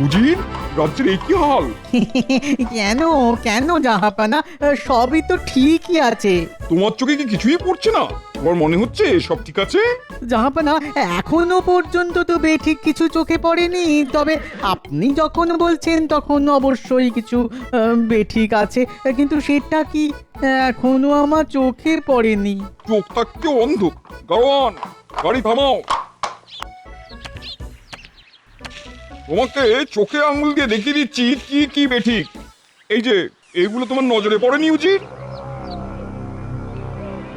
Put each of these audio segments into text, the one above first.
উজির, রাজ্যের এই কি হাল? কেন কেন জাহাপানা, সবই তো ঠিকই আছে। তোমার চোখে কি কিছুই পড়ছে না? তোমার মনে হচ্ছে সব ঠিক আছে? জাহাপানা, এখনো পর্যন্ত তো বেঠিক কিছু চোখে পড়েনি, তবে আপনি যখন বলছেন তখন অবশ্যই কিছু বেঠিক আছে, কিন্তু সেটা কি এখনো আমার চোখে পড়েনি। চোখ থাকতে অন্ধ। গাড়োয়ান, গাড়ি থামাও। তোমাকে চোখে আঙুল দিয়ে দেখিয়ে দিচ্ছি কি কি বেঠিক। এই যে এইগুলো তোমার নজরে পড়েনি উজির?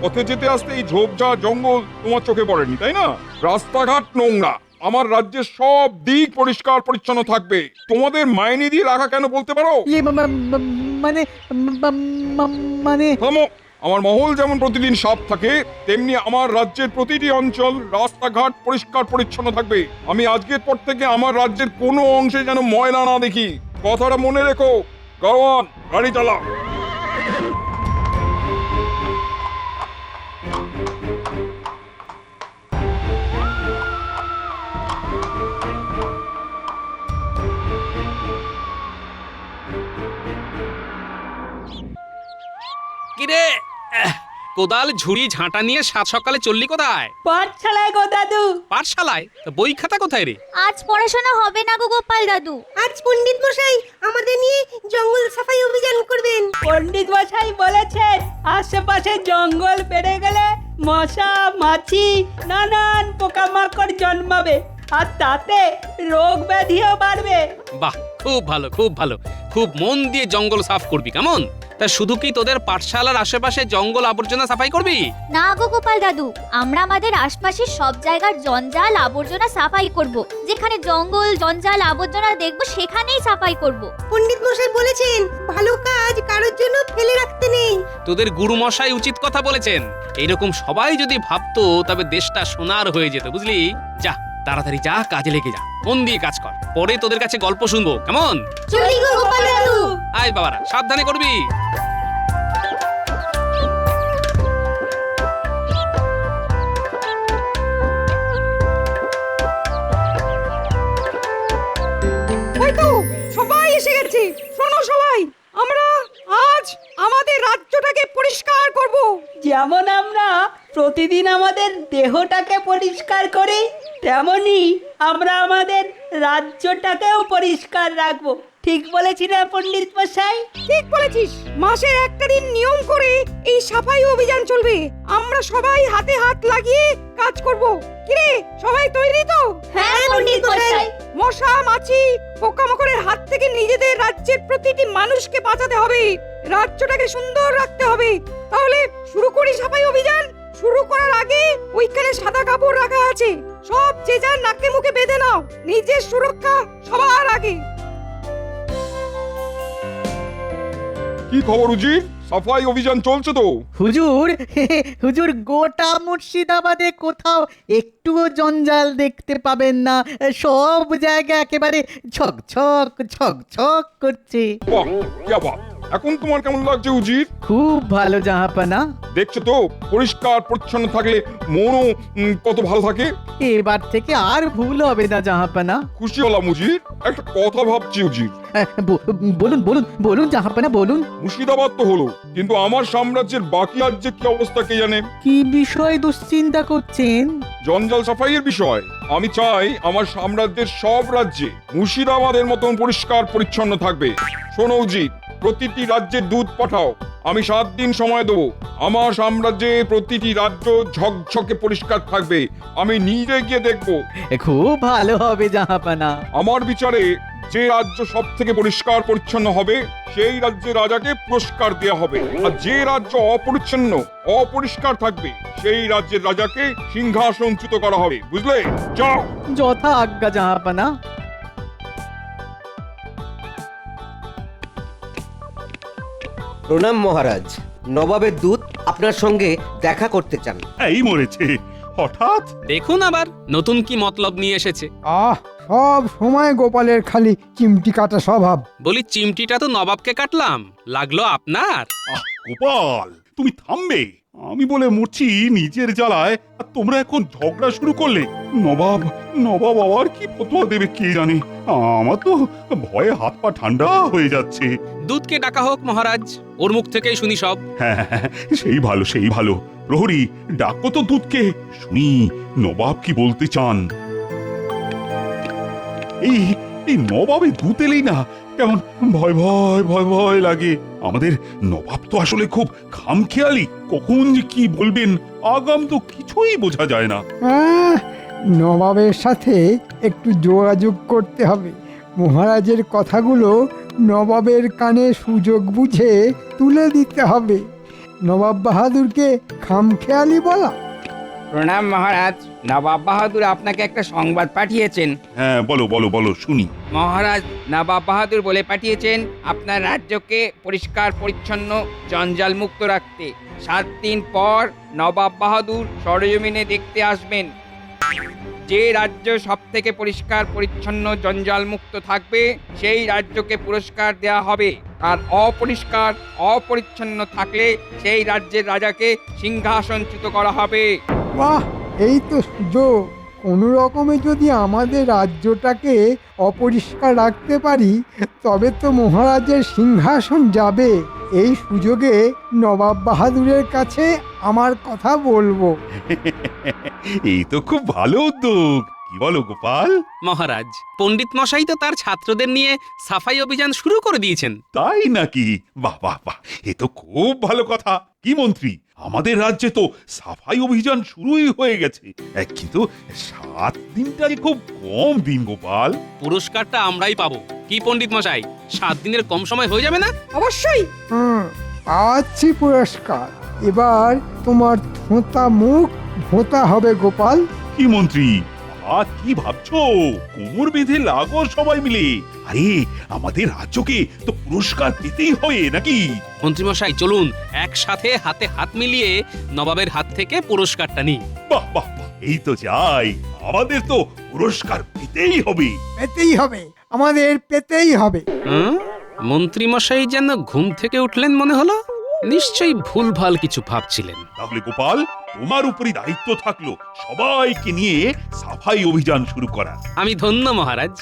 পথে যেতে আসতে এই ঝোপঝাড় জঙ্গল তোমার চোখে পড়েনি, তাই না? রাস্তাঘাট নোংরা। আমার রাজ্যের সব দিক পরিষ্কার পরিচ্ছন্ন থাকবে। তোমাদের মাইনে দিয়ে রাখা কেন বলতে পারো? ইয়ে মানে মানে থামো। আমার মহল যেমন প্রতিদিন সাফ থাকে, তেমনি আমার রাজ্যের প্রতিটি অঞ্চল রাস্তাঘাট পরিষ্কার পরিচ্ছন্ন থাকবে। আমি আজকের পর থেকে আমার রাজ্যের কোনো অংশে যেন ময়লা না দেখি। কথাটা মনে রেখো। গাড়োয়ান, গাড়ি চালাও। কিরে, কোদাল ঝুড়ি ঝাঁটা নিয়ে সাত সকালে চললি কোথায়? পাঠশালায় গো দাদু। পাঠশালায়? তা বই খাতা কোথায় রে? আজ পড়াশোনা হবে না গো গোপাল দাদু। আজ পণ্ডিত মশাই আমাদের নিয়ে জঙ্গল সাফাই অভিযান করবেন। পণ্ডিত মশাই বলেছেন আশেপাশে জঙ্গল বেড়ে গেলে মশা মাছি নানান পোকামাকড় জন্মাবে, আর তাতে রোগ ব্যাধিও বাড়বে। বাহ, খুব ভালো খুব ভালো। খুব মন দিয়ে জঙ্গল সাফ করবি, কেমন? তা শুধু কি তোদের পাঠশালার আশেপাশে জঙ্গল আবর্জনা সাফাই করবি? না গো গোপাল দাদু, আমরা আমাদের আশপাশের সব জায়গার জঞ্জাল আবর্জনা সাফাই করব। যেখানে জঙ্গল জঞ্জাল আবর্জনা দেখবো সেখানেই সাফাই করব। পণ্ডিত মশাই বলেছেন ভালো কাজ কারোর জন্য ফেলে রাখতে নেই। তোদের গুরুমশাই উচিত কথা বলেছেন। এইরকম সবাই যদি ভাবতো তবে দেশটা সোনার হয়ে যেত, বুঝলি? যা, তাড়াতাড়ি যা, কাজে লেগে যা, মন দিয়ে কাজ কর। পরে তোদের কাছে গল্প শুনবো, কেমন? চলি গো গোপাল দাদু। আয় বাবারা, সাবধানে করবি। ওই তো সবাই এসে গেছে। শোনো সবাই, আমরা আজ আমাদের রাজ্যটাকে পরিষ্কার করব। যেমন আমরা প্রতিদিন আমাদের দেহটাকে পরিষ্কার করি, তেমনি আমরা আমাদের রাজ্যটাকেও পরিষ্কার রাখবো। ঠিক বলেছি না পণ্ডিত মশাই? ঠিক বলেছিস। মাসের একটা দিন নিয়ম করে এই সাফাই অভিযান চলবে। আমরা সবাই হাতে হাত লাগিয়ে কাজ করব। কিরে, সবাই তৈরি তো? হ্যাঁ পণ্ডিত মশাই। মশা মাছি পোকামাকড়ের হাত থেকে নিজেদের রাজ্যের প্রতিটি মানুষকে বাঁচাতে হবে। রাজ্যটাকে সুন্দর রাখতে হবে। তাহলে শুরু করি সাফাই অভিযান। শুরু করার আগে ওইখানে সাদা কাপড় রাখা আছে, সব যে যার নাকে মুখে বেঁধে নাও। নিজের সুরক্ষা সবার আগে। কি খবর উজির? সাফাই অভিযান চলছে তো? হুজুর, হুজুর, গোটা মুর্শিদাবাদে কোথাও একটুও জঞ্জাল দেখতে পাবেন না। সব জায়গা একেবারে ঝকঝক ঝকঝক করছে। বাহ, ইয়া বাহ। এখন তোমার কেমন লাগছে উজির? খুব ভালো জাহাপানা। দেখছো তো, পরিষ্কার পরিচ্ছন্ন থাকলে মনও কত ভালো থাকে। এবার থেকে আর ভুল হবে না জাহাপানা। খুশি হলাম উজির। একটা কথা ভাবছি উজির। বলুন বলুন বলুন জাহাপানা, বলুন। মুর্শিদাবাদ তো হলো, কিন্তু আমার সাম্রাজ্যের বাকি রাজ্যের কি অবস্থা কে জানে? কি বিষয় দুশ্চিন্তা করছেন? জঞ্জাল সাফাইয়ের বিষয়। আমি চাই আমার সাম্রাজ্যের সব রাজ্যে মুর্শিদাবাদের মতন পরিষ্কার পরিচ্ছন্ন থাকবে। শোনো উজির, প্রতিটি রাজ্যের দুধ পাঠাও। আমি 7 দিন সময় দেবো। আমার সাম্রাজ্যে প্রতিটি রাজ্য ঝকঝকে পরিষ্কার থাকবে। আমি নিজে গিয়ে দেখবো। খুব ভালো হবে জাহাপানা। আমার বিচারে যে রাজ্য সব থেকে পরিষ্কার পরিচ্ছন্ন হবে সেই রাজ্যের রাজাকে পুরস্কার দেওয়া হবে, আর যে রাজ্য অপরিচ্ছন্ন অপরিষ্কার থাকবে সেই রাজ্যের রাজাকে সিংহাসনচ্যুত করা হবে। বুঝলে? যাও। যথা আজ্ঞা জাহাপানা। প্রণাম মহারাজ, নবাবের দূত আপনার সঙ্গে দেখা করতে চান। এই মরেছে হঠাৎ। দেখুন আবার নতুন কি মতলব নিয়ে এসেছে। সব সময় গোপালের খালি চিমটি কাটা স্বভাব। বলি, চিমটিটা তো নবাবকে কাটলাম, লাগলো আপনার। গোপাল, তুমি থামবে? আমি বলে মরছি নিজের জ্বালায়, আর তোমরা এখন ঝগড়া শুরু করলে। নবাব নবাব আবার কি ফতোয়া দেবে কে জানে। আমার তো ভয়ে হাত পা ঠান্ডা হয়ে যাচ্ছে। দুধকে ডাকা হোক মহারাজ, ওর মুখ থেকেই শুনি সব। হ্যাঁ, সেই ভালো সেই ভালো। প্রহরী, ডাকো তো দুধকে, শুনি নবাব কি বলতে চান। এই এই নবাবে দুধ এলেই না কেমন ভয় ভয় ভয় ভয় লাগে। আমাদের নবাব তো আসলে খুব খামখেয়ালি, কখন যে কি বলবেন আগাম তো কিছুই বোঝা যায় না। নবাবের সাথে একটু যোগাযোগ করতে হবে। মহারাজের কথাগুলো নবাবের কানে সুযোগ বুঝে তুলে দিতে হবে। নবাব বাহাদুরকে খামখেয়ালি বলা। প্রণাম মহারাজ, নবাব বাহাদুর আপনাকে একটা সংবাদ পাঠিয়েছেন। হ্যাঁ, বলো বলো বলো শুনি। মহারাজ নবাব বাহাদুর বলে পাঠিয়েছেন আপনার রাজ্যকে পরিষ্কার পরিচ্ছন্ন জঞ্জাল মুক্ত রাখতে। 7 দিন পর নবাব বাহাদুর সরেজমিনে দেখতে আসবেন। যে রাজ্য সব থেকে পরিষ্কার পরিচ্ছন্ন জঞ্জাল মুক্ত থাকবে সেই রাজ্যকে পুরস্কার দেওয়া হবে। আর অপরিষ্কার অপরিচ্ছন্ন থাকলে সেই রাজ্যের রাজাকে সিংহাসনচ্যুত করা হবে। বাহ, এই তো সুযোগ। কোনো রকমে যদি আমাদের রাজ্যটাকে অপরিষ্কার রাখতে পারি তবে তো মহারাজের সিংহাসন যাবে। এই সুযোগে নবাব বাহাদুরের কাছে আমার কথা বলবো। এই তো খুব ভালো উদ্যোগ, কি বলো গোপাল? মহারাজ, পণ্ডিত মশাই তো তার ছাত্রদের নিয়ে সাফাই অভিযান শুরু করে দিয়েছেন। তাই নাকি? বাহ বাহ বাহ, এ তো খুব ভালো কথা। কি মন্ত্রী, আমাদের রাজ্যে তো সাফাই অভিযান শুরুই হয়ে গেছে, কিন্তু 7 দিনটা যে খুব কম দিন গোপাল। পুরস্কারটা আমরাই পাবো। কি পণ্ডিত মশাই, 7 দিনের কম সময় হয়ে যাবে না? অবশ্যই। পাচ্ছি পুরস্কার। এবার তোমার থোঁতা মুখ ভোঁতা হবে গোপাল। কি মন্ত্রী, কি ভাবছো? কোমর বেঁধে লাগো সবাই মিলে। আরে আমাদের রাজ্যকে তো পুরস্কার পেতেই হবে নাকি? মন্ত্রীমশাই চলুন একসাথে হাতে হাত মিলিয়ে নবাবের হাত থেকে পুরস্কারটা নিই। বাহ বাহ বাহ, এই তো যাই, আমাদের তো পুরস্কার পেতেই হবে। পেতেই হবে, আমাদের পেতেই হবে। মন্ত্রীমশাই যেন ঘুম থেকে উঠলেন মনে হলো। নিশ্চয়ই ভুলভাল কিছু ভাবছিলেন। তাহলে গোপাল, তোমার উপরই দায়িত্ব থাকলো সবাইকে নিয়ে সাফাই অভিযান শুরু করা। আমি ধন্য মহারাজ,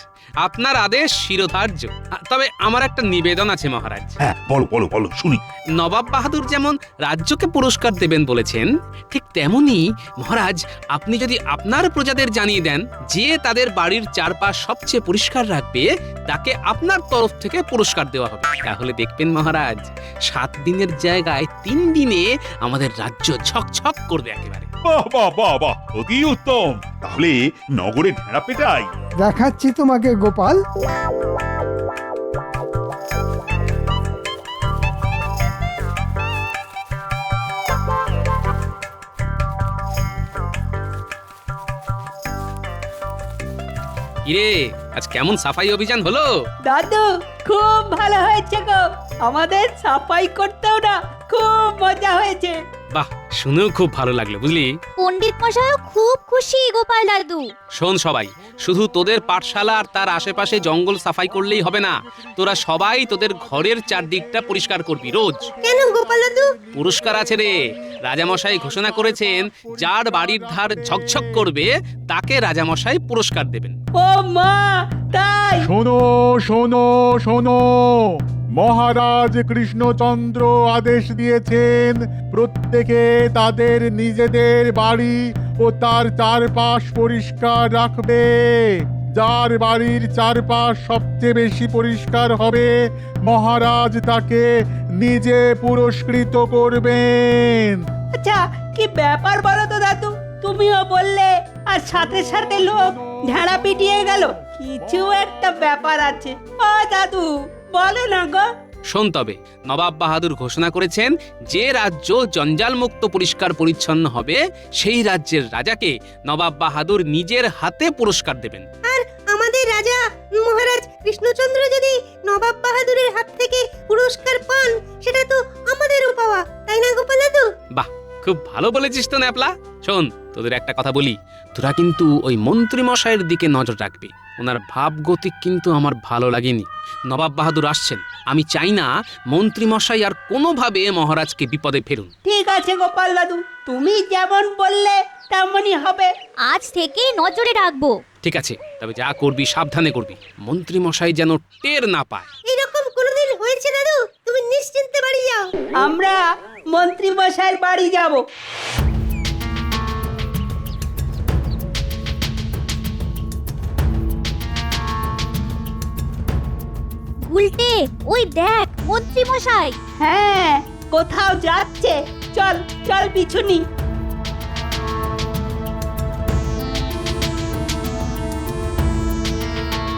আপনার আদেশ শিরোধার্য। তবে আমার একটা নিবেদন আছে মহারাজ। হ্যাঁ, বলো বলো বলো শুনি। নবাব বাহাদুর যেমন রাজ্যকে পুরস্কার দেবেন বলেছেন, ঠিক তেমনি মহারাজ আপনি যদি আপনার প্রজাদের জানিয়ে দেন যে তাদের বাড়ির চারপাশ সবচেয়ে পরিষ্কার রাখবে তাকে আপনার তরফ থেকে পুরস্কার দেওয়া হবে। তাহলে দেখবেন মহারাজ, 7 দিনের জায়গায় 3 দিনে আমাদের রাজ্য ঝকঝক করবে একেবারে। বাহ বাহ বাহ বাহ, অতি উত্তম। তাহলে নগরে ঢেড়া পেটাই। দেখাচ্ছি তোমাকে গোপাল। কিরে, আজ কেমন সাফাই অভিযান হলো? দাদু, খুব ভালো হয়েছে গো। আমাদের সাফাই করতেও না খুব মজা হয়েছে। বাহ, শুনেও খুব ভালো লাগলো বুঝলি। পণ্ডিত মশাইও খুব খুশি গোপাল দাদু। শোন সবাই, শুধু তোদের পাঠশালা আর তার আশেপাশে জঙ্গল সাফাই করলেই হবে না। তোরা সবাই তোদের ঘরের চারদিকটা পরিষ্কার করবি রোজ। কেন গোপাল দাদু? পুরস্কার আছে রে। রাজামশাই ঘোষণা করেছেন যার বাড়ির ধার ঝকঝক করবে তাকে রাজামশাই পুরস্কার দেবেন। ও মা, তাই? শোনো শোনো শোনো, মহারাজ কৃষ্ণচন্দ্র আদেশ দিয়েছেন প্রত্যেকে তাদের নিজেদের বাড়ি ও তার চারপাশ পরিষ্কার রাখবে। যার বাড়ির চারপাশ সবচেয়ে বেশি পরিষ্কার হবে মহারাজ তাকে নিজে পুরস্কৃত করবেন। আচ্ছা, কি ব্যাপার বলো তো দাদু? তুমিও বললে আর সাথে সাথে লোক ঢেড়া পিটিয়ে গেল। কিছু একটা ব্যাপার আছে। ও দাদু, বলো না গো। শোন তবে, নবাব বাহাদুর ঘোষণা করেছেন যে রাজ্য জঞ্জাল মুক্ত পরিষ্কার পরিচ্ছন্ন হবে সেই রাজ্যের রাজাকে নবাব বাহাদুর নিজের হাতে পুরস্কার দেবেন। আর আমাদের রাজা মহারাজ কৃষ্ণচন্দ্র যদি নবাব বাহাদুরের হাত থেকে পুরস্কার পান সেটা তো আমাদেরও পাওয়া, তাই না গোপাল দাদু? বাহ, খুব ভালো বলেছিস তো ন্যাপলা। শোন, তোদের একটা কথা বলি, তোরা কিন্তু ওই মন্ত্রী মশাইয়ের দিকে নজর রাখবি। ওনার ভাবগতিক কিন্তু আমার ভালো লাগেনি। নবাব বাহাদুর আসছেন, আমি চাই না মন্ত্রী মশাই আর কোনোভাবে মহারাজকে বিপদে ফেলুন। ঠিক আছে গোপাল দাদু, তুমি যেমন বললে তেমনই হবে। আজ থেকেই নজরে রাখবো। ঠিক আছে, তবে যা করবি সাবধানে করবি, মন্ত্রী মশাই যেন টের না পায়। এরকম কোনোদিন হয়েছে দাদু? তুমি নিশ্চিন্তে বাড়ি যাও। আমরা মন্ত্রী মশাইয়ের বাড়ি যাব। উল্টে ওই দেখ মন্ত্রী মশাই। হ্যাঁ, কোথাও যাচ্ছে। চল চল পিছুনি।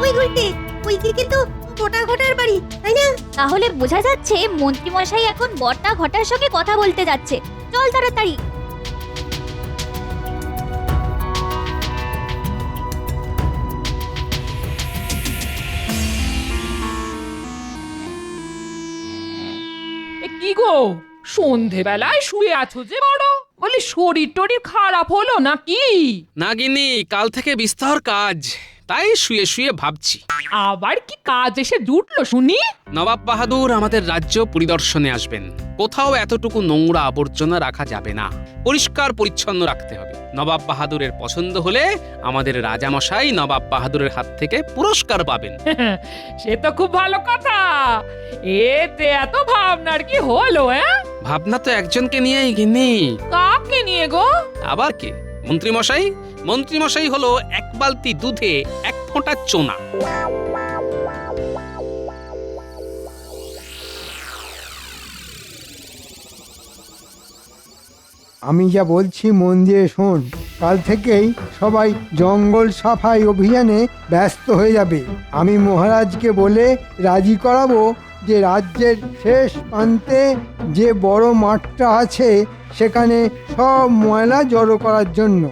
ওই উল্টে, ওইদিকে তো গোটা ঘটার বাড়ি, তাই না? তাহলে বোঝা যাচ্ছে মন্ত্রী মশাই এখন বড়টা ঘটার সঙ্গে কথা বলতে যাচ্ছে। চল তাড়াতাড়ি। কি গো, সন্ধেবেলায় শুয়ে আছো যে বড়? বলি শরীর টরীর খারাপ হলো নাকি? না গিন্নি, কাল থেকে বিস্তর কাজ, তাই শুয়ে শুয়ে ভাবছি। আবার কি কাজ এসে জুটলো শুনি? নবাব বাহাদুর আমাদের রাজ্য পরিদর্শনে আসবেন। কোথাও এতটুকু নোংরা আবর্জনা রাখা যাবে না, পরিষ্কার পরিচ্ছন্ন রাখতে হবে। নবাব বাহাদুরের পছন্দ হলে আমাদের রাজামশাই নবাব বাহাদুরের হাত থেকে পুরস্কার পাবেন। সে তো খুব ভালো কথা। এতে এত ভাবনার কি হলো? ভাবনা তো একজনকে নিয়েই গিন্নি। কাকে নিয়ে গো? আবার কে? মন্ত্রী মশাই। মন্ত্রী মশাই হলো এক বালতি দুধে এক ফোঁটা চোনা। আমি যা বলছি মন দিয়ে শোন। কাল থেকেই সবাই জঙ্গল সাফাই অভিযানে ব্যস্ত হয়ে যাবে। আমি মহারাজকে বলে রাজি করাবো যে রাজ্যের শেষ প্রান্তে যে বড় মাঠটা আছে সেখানে সব ময়লা জড়ো করার জন্য।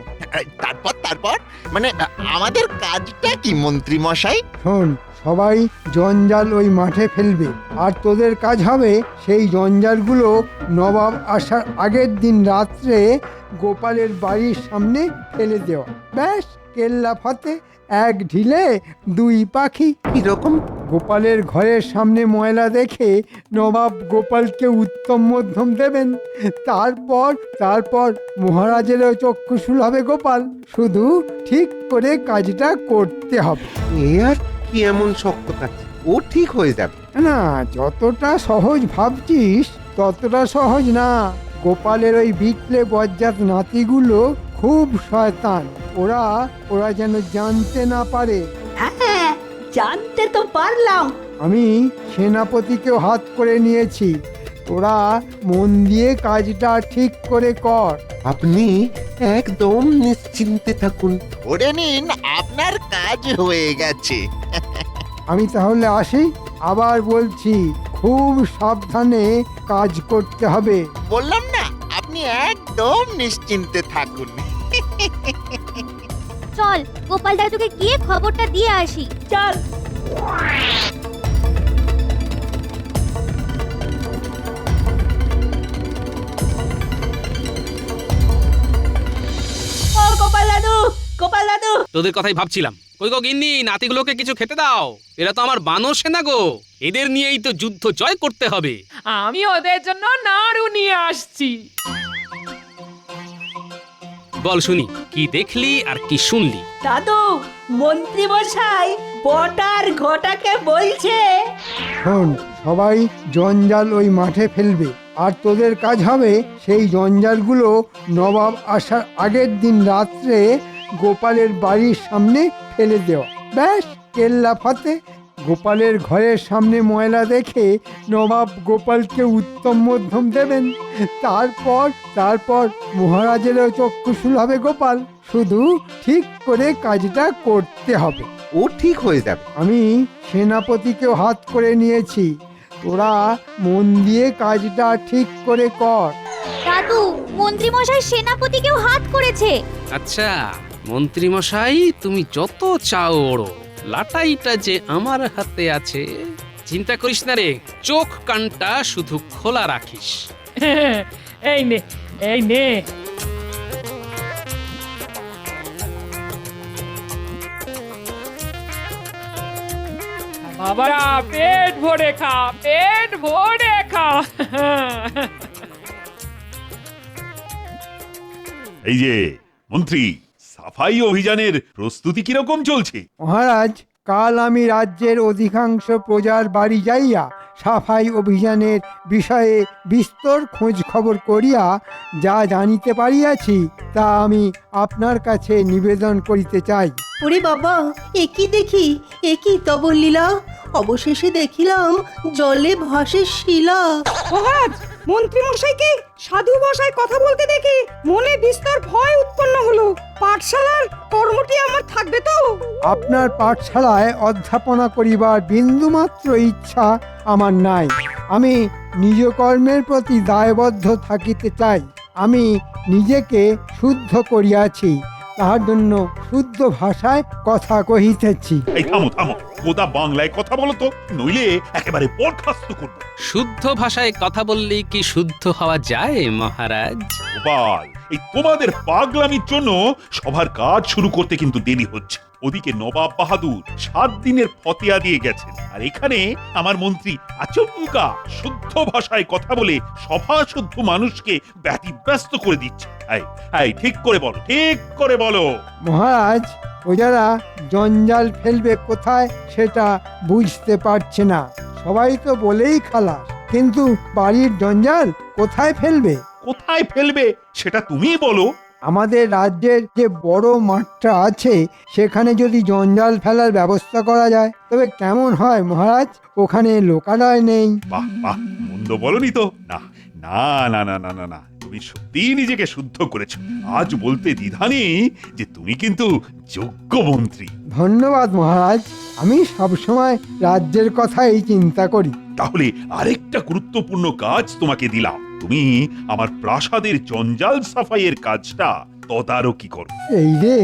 তারপর তারপর মানে আমাদের কাজটা কি মন্ত্রী মশাই? শোন, সবাই জঞ্জাল ওই মাঠে ফেলবে, আর তোদের কাজ হবে সেই জঞ্জালগুলো নবাব আসার আগের দিন রাত্রে গোপালের বাড়ির সামনে ফেলে দেওয়া। ব্যাস, কেল্লা ফতে, এক ঢিলে দুই পাখি। কিরকম? গোপালের ঘরের সামনে ময়লা দেখে নবাব গোপালকে উত্তম মধ্যম দেবেন। তারপর মহারাজেরও চক্ষুশূল হবে গোপাল। শুধু ঠিক করে কাজটা করতে হবে। এ আর কি এমন শক্ত কাজ? ও ঠিক হয়ে যাবে। না, যতটা সহজ ভাবছিস ততটা সহজ না। গোপালের ওই বিটলে বজ্জাত নাতিগুলো খুব শয়তান। ওরা যেন জানতে না পারে। হ্যাঁ, জানতে তো পারলাম। আমি সেনাপতিকেও হাত করে নিয়েছি। তোরা মন দিয়ে কাজটা ঠিক করে কর। আপনি একদম নিশ্চিন্তে থাকুন, ধরে নিন আপনার কাজ হয়ে গেছে। আমি তাহলে আসি। আবার বলছি, খুব সাবধানে কাজ করতে হবে। বললাম না, আপনি একদম নিশ্চিন্তে থাকুন। চল গোপাল দাদুকে গিয়ে খবরটা দিয়ে আসি। চল। ও গোপাল দাদু, গোপাল দাদু। তোদের কথাই ভাবছিলাম। কই গো গিন্নি, নাতিগুলোকে কিছু খেতে দাও। এরা তো আমার বানর সেনা গো, এদের নিয়েই তো যুদ্ধ জয় করতে হবে। আমি ওদের জন্য নাড়ু নিয়ে আসছি। বল শুনি, কি দেখলি আর কি শুনলি? দাদু, মন্ত্রী মশাই বটার ঘটাকে বলছে। শোন, সবাই জঞ্জাল ওই মাঠে ফেলবে, আর তোদের কাজ হবে সেই জঞ্জালগুলো নবাব আসার আগের দিন রাত্রে গোপালের বাড়ির সামনে ফেলে দেওয়া। ব্যাস, কেল্লা ফতে। গোপালের ঘরের সামনে ময়লা দেখে নবাব গোপালকে উত্তম মধ্যম দেবেন। তারপর মহারাজেরও চক্ষুশূল হবে গোপাল। শুধু ঠিক করে কাজটা করতে হবে। ও ঠিক হয়ে যাবে। আমি সেনাপতিকেও হাত করে নিয়েছি। তোরা মন দিয়ে কাজটা ঠিক করে কর। দাদু, মন্ত্রী মশাই সেনাপতিকেও হাত করেছে। আচ্ছা মন্ত্রী মশাই, তুমি যত চাও ওড়ো, লাটাইটা যে আমার হাতে আছে। চিন্তা করিস না রে, চোখ কানটা শুধু খোলা রাখিস। এই নে, এই নে। বাবারা পেট ভরে খা, পেট ভরে খা। এই যে মন্ত্রী, সাফাই অভিযানের প্রস্তুতি কিরকম চলছে? মহারাজ, কাল আমি রাজ্যের অধিকাংশ প্রজার বাড়ি যাইয়া সাফাই অভিযানের বিষয়ে বিস্তর খোঁজ খবর করিয়া যা জানিতে পারিয়াছি তা আমি আপনার কাছে নিবেদন করিতে চাই। ওরে বাবা, একই দেখি, একই তব লীলা, অবশেষে দেখিলাম জলে ভাসে শিলা। মহারাজ, মন্ত্রী মশাইকে সাধু ভাষায় কথা বলতে দেখে মনে বিস্তর ভয় উৎপন্ন হলো। পাঠশালার কর্মটি আমার থাকবে তো? আপনার পাঠশালায় অধ্যাপনা করিবার বিন্দুমাত্র ইচ্ছা আমার নাই। আমি নিজ কর্মের প্রতি দায়বদ্ধ থাকিতে চাই। আমি নিজেকে শুদ্ধ করিয়াছি, তাহার জন্য শুদ্ধ ভাষায় কথা কহিতেছি। এই থামো থামো, কোথা বাংলায় কথা বলো তো, নইলে একেবারে বরখাস্ত করব। শুদ্ধ ভাষায় কথা বললেই কি শুদ্ধ হওয়া যায় মহারাজ? গোপাল, এই তোমাদের পাগলামির জন্য সবার কাজ শুরু করতে কিন্তু দেরি হচ্ছে। ওদিকে নবাব বাহাদুর 7 দিনের ফতেয়া দিয়ে গেছেন, আর এখানে আমার মন্ত্রী আচমকা শুদ্ধ ভাষায় কথা বলে সভা শুদ্ধ মানুষকে ব্যতিব্যস্ত করে দিচ্ছে। এই ঠিক করে বলো, ঠিক করে বলো। মহারাজ, প্রজারা জঞ্জাল ফেলবে কোথায় সেটা বুঝতে পারছে না। সবাই তো বলেই খালাস, কিন্তু বাড়ির জঞ্জাল কোথায় ফেলবে? কোথায় ফেলবে সেটা তুমিই বলো। আমাদের রাজ্যের যে বড় মাঠটা আছে সেখানে যদি জঞ্জাল ফেলার ব্যবস্থা করা যায় তবে কেমন হয় মহারাজ? ওখানে লোকালয় নেই। বাহ বাহ, মন্দ বলনি তো। না না না না না না না, তুমি সত্যিই নিজেকে শুদ্ধ করেছো। আজ বলতে দ্বিধা নেই যে তুমি কিন্তু যোগ্য মন্ত্রী। ধন্যবাদ মহারাজ, আমি সবসময় রাজ্যের কথাই চিন্তা করি। তাহলে আরেকটা গুরুত্বপূর্ণ কাজ তোমাকে দিলাম। তুমি আমার প্রাসাদের জঞ্জাল সাফাইয়ের কাজটা তদারকি করো। এই রে,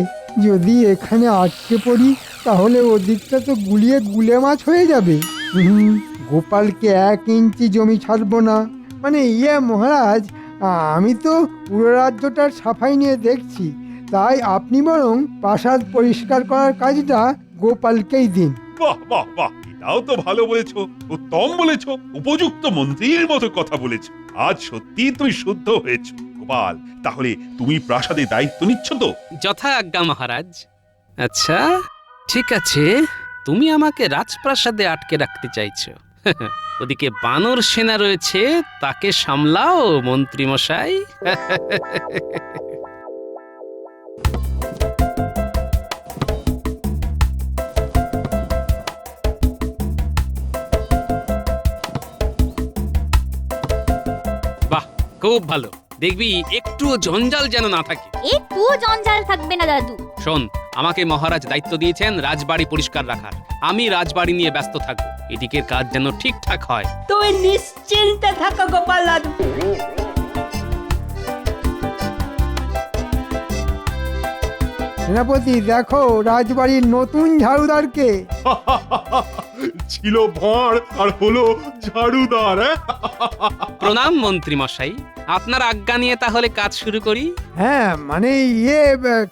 যদি এখানে আটকে পড়ি তাহলে ওদিকটা তো গুলিয়ে গুলে মাছ হয়ে যাবে। গোপালকে 1 ইঞ্চি জমি ছাড়বো না। মানে মহারাজ, আমি তো পুরো রাজ্যটার সাফাই নিয়ে দেখছি, তাই আপনি বরং প্রাসাদ পরিষ্কার করার কাজটা গোপালকেই দিন। বাহ বাহ বাহ, এটাও তো ভালো বলেছো, উত্তম বলেছো, উপযুক্ত মন্ত্রীর মতো কথা বলেছো। আজ সত্যি তুমি শুদ্ধ হয়েছো। গোপাল, তাহলে তুমি প্রাসাদের দায়িত্ব নিচ্ছ তো? যথা আজ্ঞা মহারাজ। আচ্ছা ঠিক আছে, তুমি আমাকে রাজপ্রাসাদে আটকে রাখতে চাইছো। ওদিকে বানর সেনা রয়েছে, তাকে সামলাও মন্ত্রী মশাই। বাহ, খুব ভালো। দেখবি একটুও জঞ্জাল যেন না থাকে। একটুও জঞ্জাল থাকবে না দাদু। শোন, আমাকে মহারাজ দায়িত্ব দিয়েছেন রাজবাড়ি পরিষ্কার রাখার। আমি রাজবাড়ি নিয়ে ব্যস্ত থাকবো, এদিকের কাজ যেন ঠিকঠাক হয়। তুমি নিশ্চিন্তে থাকো গোপাল দাদু। সেনাপতি, দেখো রাজবাড়ির নতুন ঝাড়ুদারকে। ছিল ভাঁড় আর হলো ঝাড়ুদার। প্রণাম মন্ত্রী মশাই, আপনার আজ্ঞা নিয়ে তাহলে কাজ শুরু করি। হ্যাঁ, মানে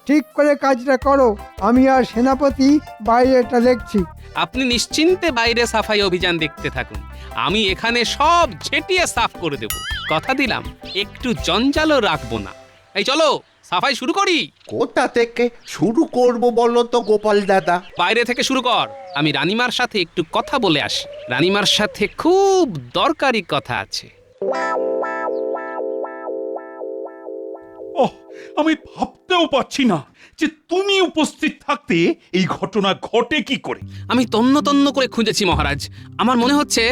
ঠিক করে কাজটা করো। আমি আর সেনাপতি বাইরেটা দেখছি। আপনি নিশ্চিন্তে বাইরে সাফাই অভিযান দেখতে থাকুন, আমি এখানে সব ঝেঁটিয়ে সাফ করে দেব। কথা দিলাম, একটু জঞ্জালও রাখবো না। এই চলো সাফাই শুরু করি। কোথা থেকে শুরু করব বলো তো গোপাল দাদা? বাইরে থেকে শুরু কর। আমি রানীমার সাথে একটু কথা বলে আসি। রানীমার সাথে খুব দরকারি কথা আছে। ওহ, আমি ভাবতেও পারছি না যে তুমি উপস্থিত থাকতে এই ঘটনা ঘটে কি করে। আমি তন্ন তন্ন করে খুঁজেছি মহারাজ, আমার মনে হচ্ছে।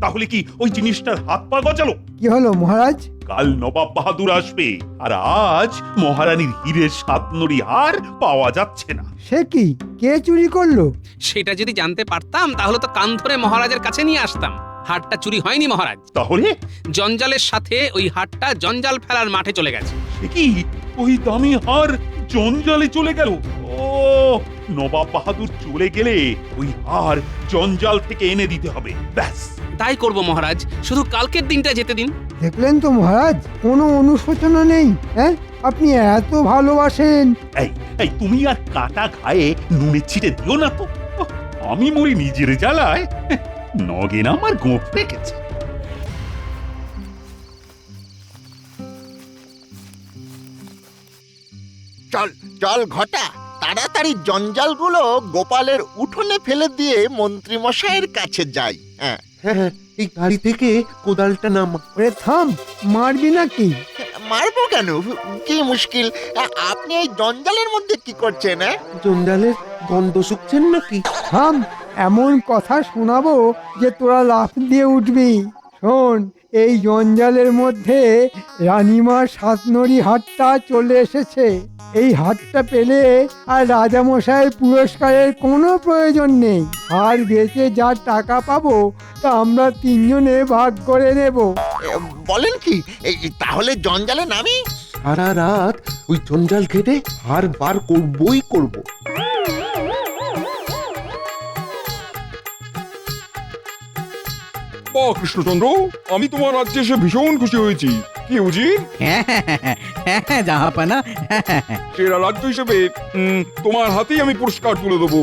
তাহলে কি ওই জিনিসটার হাত পা গজালো? কি হলো মহারাজ? কাল নবাব বাহাদুর আসবে, আর আজ মহারানীর হীরের 7 নড়ি হার পাওয়া যাচ্ছে না। সে কি, কে চুরি করলো? সেটা যদি জানতে পারতাম তাহলে তো কান ধরে মহারাজের কাছে নিয়ে আসতাম। হারটা চুরি হয়নি মহারাজ। তাহলে জঞ্জালের সাথে ওই হারটা জঞ্জাল ফেলার মাঠে চলে গেছে। সে কি, ওই দামি হার জঞ্জালে চলে গেল? ও, নবাব বাহাদুর চলে গেলে ওই হার জঞ্জাল থেকে এনে দিতে হবে। ব্যাস। তাই করব মহারাজ, শুধু কালকের দিনটা যেতে দিন। দেখলেন তো মহারাজ, কোনো অনুশোচনা নেই। হ্যাঁ, আপনি এত ভালোবাসেন। এই এই তুমি আর কাটা ঘায়ে নুনের ছিটে দিও না তো। আমি মরি নিজের জ্বালায়, নগেন আমার গোপ রেখেছে। চল চল ঘটা, তাড়াতাড়ি জঞ্জালগুলো গোপালের উঠোনে ফেলে দিয়ে মন্ত্রী মশাইয়ের কাছে যাই। হ্যাঁ হ্যাঁ, এই গাড়ি থেকে কোদালটা নামা। ওরে থাম, মারবি নাকি? মারবো কেন? কি মুশকিল? আপনি এই জঞ্জালের মধ্যে কি করছেন? হ্যাঁ, জঞ্জালের গন্ধ শুকছেন নাকি? থাম, এমন কথা শোনাবো যে তোরা লাফ দিয়ে উঠবি। শোন, এই জঞ্জালের মধ্যে রানীমার সাতনড়ি হাটটা চলে এসেছে। এই হাটটা পেলে আর রাজামশাইয়ের পুরস্কারের কোনো প্রয়োজন নেই। আর বেচে যা টাকা পাবো তা আমরা তিনজনে ভাগ করে নেব। বলেন কি? তাহলে জঞ্জালে নামি? সারা রাত ওই জঞ্জাল ঘেটে হার বার করবই করব। বাহ কৃষ্ণচন্দ্র, আমি তোমার রাজ্যে এসে ভীষণ খুশি হয়েছি। কি উজির, হ্যাঁ জাহাপানা, সেরা রাজ্য হিসেবে তোমার হাতেই আমি পুরস্কার তুলে দেবো।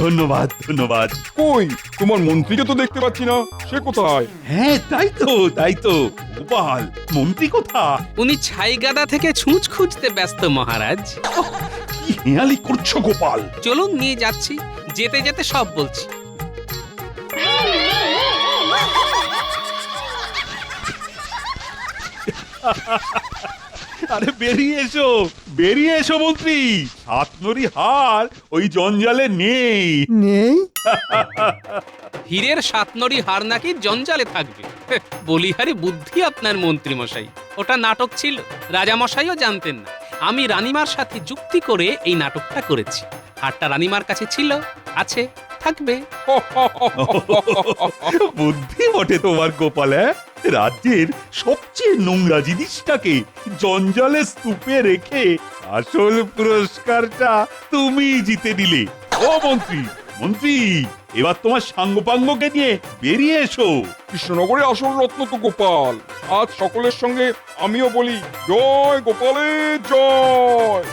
ধন্যবাদ ধন্যবাদ। কই তোমার মন্ত্রীকে তো দেখতে পাচ্ছি না, সে কোথায়? হ্যাঁ তাই তো গোপাল মন্ত্রী কোথা? উনি ছাইগাদা থেকে ছুঁচ খুঁজতে ব্যস্ত মহারাজ। কি হেয়ালি করছো গোপাল? চলুন নিয়ে যাচ্ছি, যেতে যেতে সব বলছি। আরে বেরিয়ে এসো মন্ত্রী। সাতনরি হার ওই জঞ্জালে নেই। নেই? হীরের সাতনড়ি হার নাকি জঞ্জালে থাকবে? বলিহারি বুদ্ধি আপনার মন্ত্রী মশাই। ওটা নাটক ছিল, রাজা মশাইও জানতেন না। আমি রানীমার সাথে যুক্তি করে এই নাটকটা করেছি। হারটা রানীমার কাছে ছিল, আছে, থাকবে। বুদ্ধি বটে তোমার গোপাল। রাজ্যের সবচেয়ে নোংরা জিনিসটাকে জঞ্জালে স্তূপে রেখে আসল পুরস্কারটা তুমি জিতে নিলে। ও মন্ত্রী, এবার তোমার সাঙ্গপাঙ্গকে নিয়ে বেরিয়ে এসো। কৃষ্ণনগরে আসল রত্ন তো গোপাল। আজ সকলের সঙ্গে আমিও বলি, জয় গোপালের জয়।